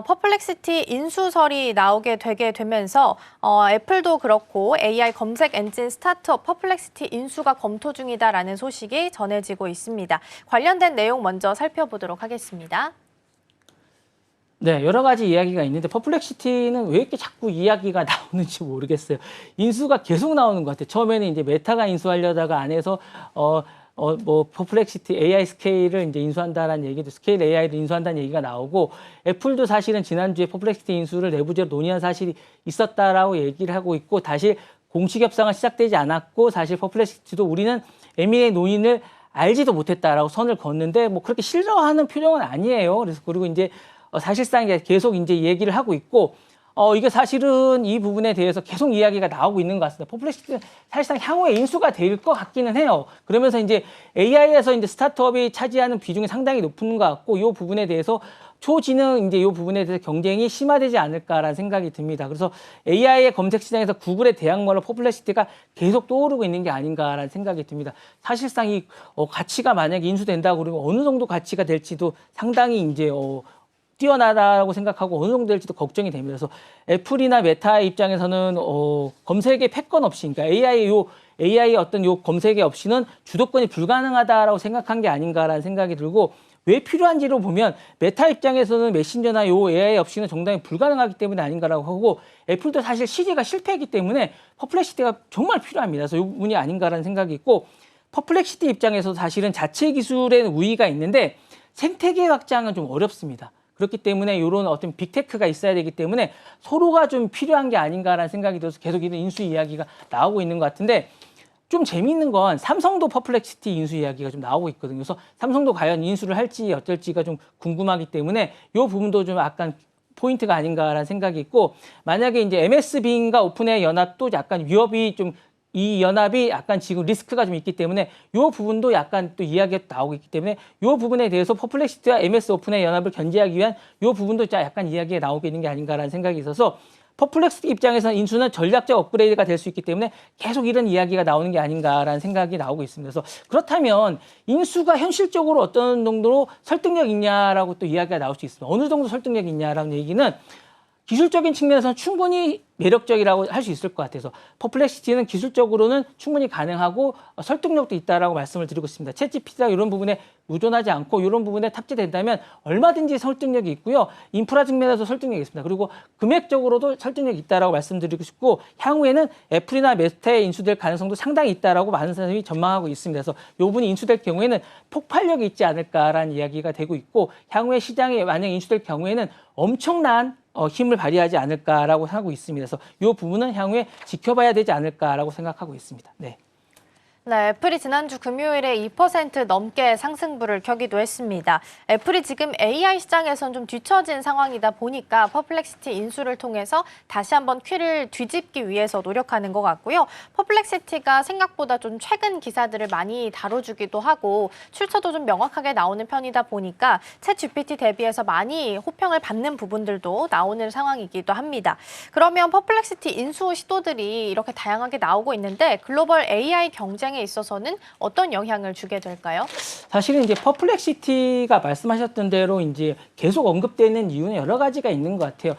퍼플렉시티 인수설이 나오게 되게 되면서 애플도 그렇고 AI 검색 엔진 스타트업 퍼플렉시티 인수가 검토 중이다라는 소식이 전해지고 있습니다. 관련된 내용 먼저 살펴보도록 하겠습니다. 네, 여러 가지 이야기가 있는데 퍼플렉시티는 왜 이렇게 자꾸 이야기가 나오는지 모르겠어요. 인수가 계속 나오는 것 같아요. 처음에는 이제 메타가 인수하려다가 안에서 뭐 퍼플렉시티 AI 스케일을 이제 인수한다라는 얘기도 스케일 AI를 인수한다는 얘기가 나오고 애플도 사실은 지난주에 퍼플렉시티 인수를 내부적으로 논의한 사실이 있었다라고 얘기를 하고 있고 다시 공식 협상은 시작되지 않았고 사실 퍼플렉시티도 우리는 M&A 논의를 알지도 못했다라고 선을 걷는데 뭐 그렇게 싫어하는 표정은 아니에요. 그래서 그리고 이제 사실상 계속 이제 얘기를 하고 있고 이게 사실은 이 부분에 대해서 계속 이야기가 나오고 있는 것 같습니다. 퍼플렉시티는 사실상 향후에 인수가 될 것 같기는 해요. 그러면서 이제 AI에서 이제 스타트업이 차지하는 비중이 상당히 높은 것 같고 이 부분에 대해서 초지능 이제 이 부분에 대해서 경쟁이 심화되지 않을까라는 생각이 듭니다. 그래서 AI의 검색 시장에서 구글의 대항마로 퍼플렉시티가 계속 떠오르고 있는 게 아닌가라는 생각이 듭니다. 사실상 이 가치가 만약에 인수된다고 그러면 어느 정도 가치가 될지도 상당히 이제 뛰어나다고 생각하고 어느 정도 될지도 걱정이 됩니다. 그래서 애플이나 메타의 입장에서는 검색의 패권 없이, 그러니까 AI의 어떤 요 검색의 없이는 주도권이 불가능하다라고 생각한 게 아닌가라는 생각이 들고 왜 필요한지로 보면 메타 입장에서는 메신저나 요 AI 없이는 정당히 불가능하기 때문에 아닌가라고 하고 애플도 사실 시리가 실패했기 때문에 퍼플렉시티가 정말 필요합니다. 그래서 이 부분이 아닌가라는 생각이 있고 퍼플렉시티 입장에서 사실은 자체 기술의 우위가 있는데 생태계 확장은 좀 어렵습니다. 그렇기 때문에 이런 어떤 빅테크가 있어야 되기 때문에 서로가 좀 필요한 게 아닌가라는 생각이 들어서 계속 이런 인수 이야기가 나오고 있는 것 같은데 좀 재미있는 건 삼성도 퍼플렉시티 인수 이야기가 좀 나오고 있거든요. 그래서 삼성도 과연 인수를 할지 어쩔지가 좀 궁금하기 때문에 이 부분도 좀 약간 포인트가 아닌가라는 생각이 있고 만약에 이제 MSB인과 오픈AI 연합도 약간 위협이 좀 이 연합이 약간 지금 리스크가 좀 있기 때문에 이 부분도 약간 또 이야기가 나오고 있기 때문에 이 부분에 대해서 퍼플렉시티와 MS 오픈의 연합을 견제하기 위한 이 부분도 약간 이야기가 나오고 있는 게 아닌가라는 생각이 있어서 퍼플렉시티 입장에서는 인수는 전략적 업그레이드가 될 수 있기 때문에 계속 이런 이야기가 나오는 게 아닌가라는 생각이 나오고 있습니다. 그래서 그렇다면 인수가 현실적으로 어떤 정도로 설득력 있냐라고 또 이야기가 나올 수 있습니다. 어느 정도 설득력 있냐라는 얘기는 기술적인 측면에서는 충분히 매력적이라고 할 수 있을 것 같아서 퍼플렉시티는 기술적으로는 충분히 가능하고 설득력도 있다라고 말씀을 드리고 있습니다. 챗GPT나 이런 부분에 의존하지 않고 이런 부분에 탑재된다면 얼마든지 설득력이 있고요. 인프라 측면에서 설득력이 있습니다. 그리고 금액적으로도 설득력이 있다라고 말씀드리고 싶고 향후에는 애플이나 메타에 인수될 가능성도 상당히 있다라고 많은 사람이 전망하고 있습니다. 그래서 이 부분이 인수될 경우에는 폭발력이 있지 않을까라는 이야기가 되고 있고 향후에 시장에 만약 인수될 경우에는 엄청난 힘을 발휘하지 않을까라고 하고 있습니다. 그래서 이 부분은 향후에 지켜봐야 되지 않을까라고 생각하고 있습니다. 네. 네, 애플이 지난주 금요일에 2% 넘게 상승부를 켜기도 했습니다. 애플이 지금 AI 시장에선 좀 뒤처진 상황이다 보니까 퍼플렉시티 인수를 통해서 다시 한번 퀴를 뒤집기 위해서 노력하는 것 같고요. 퍼플렉시티가 생각보다 좀 최근 기사들을 많이 다뤄주기도 하고 출처도 좀 명확하게 나오는 편이다 보니까 챗GPT 대비해서 많이 호평을 받는 부분들도 나오는 상황이기도 합니다. 그러면 퍼플렉시티 인수 시도들이 이렇게 다양하게 나오고 있는데 글로벌 AI 경쟁 있어서는 어떤 영향을 주게 될까요? 사실은 이제 퍼플렉시티가 말씀하셨던 대로 이제 계속 언급되는 이유는 여러 가지가 있는 것 같아요.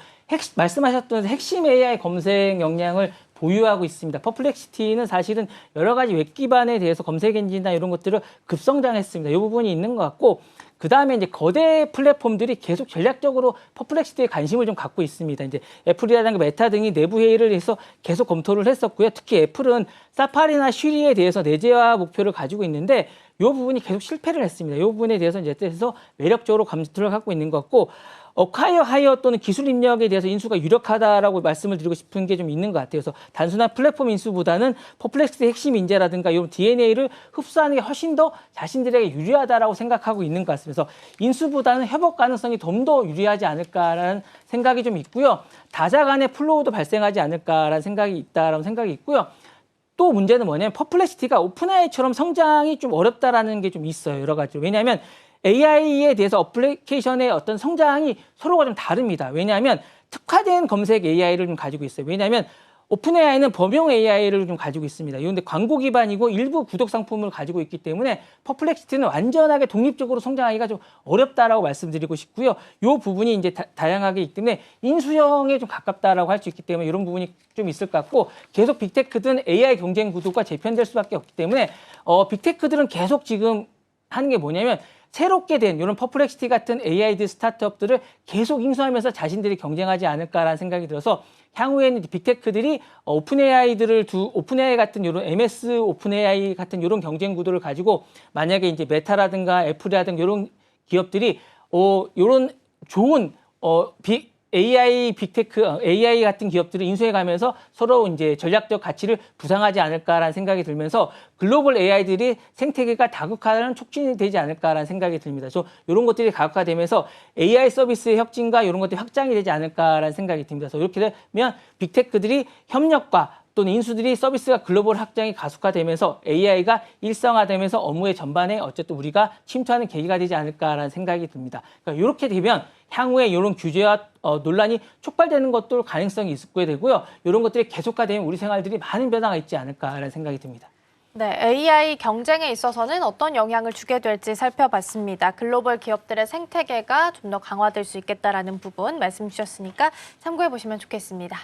말씀하셨던 핵심 AI 검색 역량을 보유하고 있습니다. 퍼플렉시티는 사실은 여러 가지 웹 기반에 대해서 검색 엔진이나 이런 것들을 급성장했습니다. 이 부분이 있는 것 같고 그 다음에 이제 거대 플랫폼들이 계속 전략적으로 퍼플렉시티에 관심을 좀 갖고 있습니다. 이제 애플이라든가 메타 등이 내부 회의를 해서 계속 검토를 했었고요. 특히 애플은 사파리나 쉬리에 대해서 내재화 목표를 가지고 있는데 이 부분이 계속 실패를 했습니다. 이 부분에 대해서 이제 매력적으로 검토를 갖고 있는 것 같고 어콰이어 하이어 또는 기술 입력에 대해서 인수가 유력하다라고 말씀을 드리고 싶은 게 좀 있는 것 같아요. 그래서 단순한 플랫폼 인수보다는 퍼플렉시티 핵심 인재라든가 이런 DNA를 흡수하는 게 훨씬 더 자신들에게 유리하다라고 생각하고 있는 것 같습니다. 그래서 인수보다는 협업 가능성이 좀 더 유리하지 않을까라는 생각이 좀 있고요. 다자 간의 플로우도 발생하지 않을까라는 생각이 있다라는 생각이 있고요. 또 문제는 뭐냐면 퍼플렉시티가 오픈AI처럼 성장이 좀 어렵다라는 게 좀 있어요. 여러 가지로. 왜냐하면 AI에 대해서 어플리케이션의 어떤 성장이 서로가 좀 다릅니다. 왜냐하면 특화된 검색 AI를 좀 가지고 있어요. 왜냐하면 오픈 AI는 범용 AI를 좀 가지고 있습니다. 그런데 광고 기반이고 일부 구독 상품을 가지고 있기 때문에 퍼플렉시티는 완전하게 독립적으로 성장하기가 좀 어렵다라고 말씀드리고 싶고요. 이 부분이 이제 다양하게 있기 때문에 인수형에 좀 가깝다라고 할 수 있기 때문에 이런 부분이 좀 있을 것 같고 계속 빅테크든 AI 경쟁 구도가 재편될 수밖에 없기 때문에 빅테크들은 계속 지금 하는 게 뭐냐면 새롭게 된 이런 퍼플렉시티 같은 AI들 스타트업들을 계속 인수하면서 자신들이 경쟁하지 않을까라는 생각이 들어서 향후에는 빅테크들이 오픈 AI 같은 이런 MS 오픈 AI 같은 이런 경쟁 구도를 가지고 만약에 이제 메타라든가 애플이라든가 이런 기업들이 이런 좋은 빅테크 AI 같은 기업들을 인수해 가면서 서로 이제 전략적 가치를 부상하지 않을까라는 생각이 들면서 글로벌 AI들이 생태계가 다국화는 촉진이 되지 않을까라는 생각이 듭니다. 그래서 이런 것들이 다국화되면서 AI 서비스의 혁진과 이런 것들이 확장이 되지 않을까라는 생각이 듭니다. 그래서 이렇게 되면 빅테크들이 협력과 또는 인수들이 서비스가 글로벌 확장이 가속화되면서 AI가 일상화되면서 업무의 전반에 어쨌든 우리가 침투하는 계기가 되지 않을까라는 생각이 듭니다. 그러니까 이렇게 되면 향후에 이런 규제와 논란이 촉발되는 것도 가능성이 있게 되고요. 이런 것들이 계속화되면 우리 생활들이 많은 변화가 있지 않을까라는 생각이 듭니다. 네, AI 경쟁에 있어서는 어떤 영향을 주게 될지 살펴봤습니다. 글로벌 기업들의 생태계가 좀 더 강화될 수 있겠다라는 부분 말씀 주셨으니까 참고해 보시면 좋겠습니다.